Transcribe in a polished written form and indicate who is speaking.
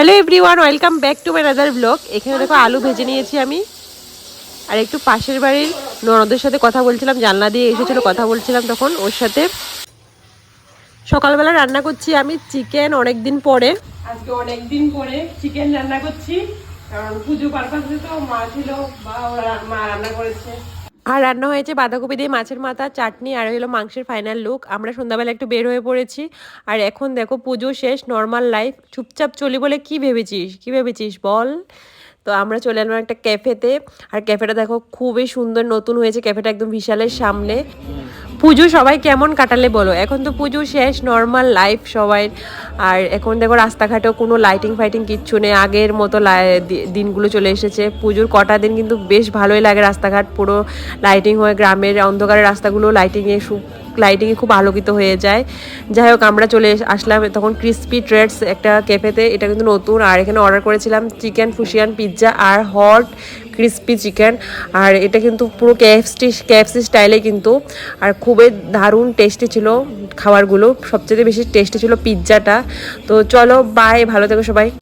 Speaker 1: Hello everyone, welcome back to my other blog. এখানে দেখো আলু ভেজে নিয়েছি আমি, আর একটু পাশের বাড়ির ননদের সাথে কথা বলছিলাম, জানলা দিয়ে এসেছিলো, কথা বলছিলাম তখন ওর সাথে। সকালবেলা রান্না করছি আমি চিকেন, অনেকদিন পরে, আজকে অনেকদিন পরে চিকেন রান্না করছি, কারণ পুজো পারপাসে তো মা ছিল বা ওরা মা রান্না করেছে। আর রান্না হয়েছে বাঁধাকপি দিয়ে মাছের মাথা, চাটনি, আর হলো মাংসের ফাইনাল লুক। আমরা সন্ধ্যাবেলা একটু বের হয়ে পড়েছি, আর এখন দেখো পুজো শেষ, নর্মাল লাইফ, চুপচাপ চলি বলে কি ভেবেছিস বল। তো আমরা চলে এলাম একটা ক্যাফেতে, আর ক্যাফেটা দেখো খুবই সুন্দর, নতুন হয়েছে ক্যাফেটা, একদম বিশালের সামনে। পুজো সবাই কেমন কাটালে বলো? এখন তো পুজো শেষ, নর্মাল লাইফ সবাই। আর এখন দেখো রাস্তাঘাটেও কোনো লাইটিং ফাইটিং কিচ্ছু নেই, আগের মতো দিনগুলো চলে এসেছে। পুজোর কটা দিন কিন্তু বেশ ভালোই লাগে, রাস্তাঘাট পুরো লাইটিং হয়ে, গ্রামের অন্ধকারের রাস্তাগুলো লাইটিংয়ে খুব আলোকিত হয়ে যায়। যাই হোক, আমরা চলে আসলাম তখন ক্রিসপি ট্রেডস একটা ক্যাফেতে, এটা কিন্তু নতুন। আর এখানে অর্ডার করেছিলাম চিকেন ফুশিয়ান পিৎজা আর হট ক্রিসপি চিকেন, আর এটা কিন্তু পুরো কেএফসি স্টাইলে কিন্তু, আর খুবই দারুণ টেস্টি ছিল খাবারগুলো। সবচেয়ে বেশি টেস্টি ছিল পিৎজাটা। তো চলো বাই, ভালো থেকো সবাই।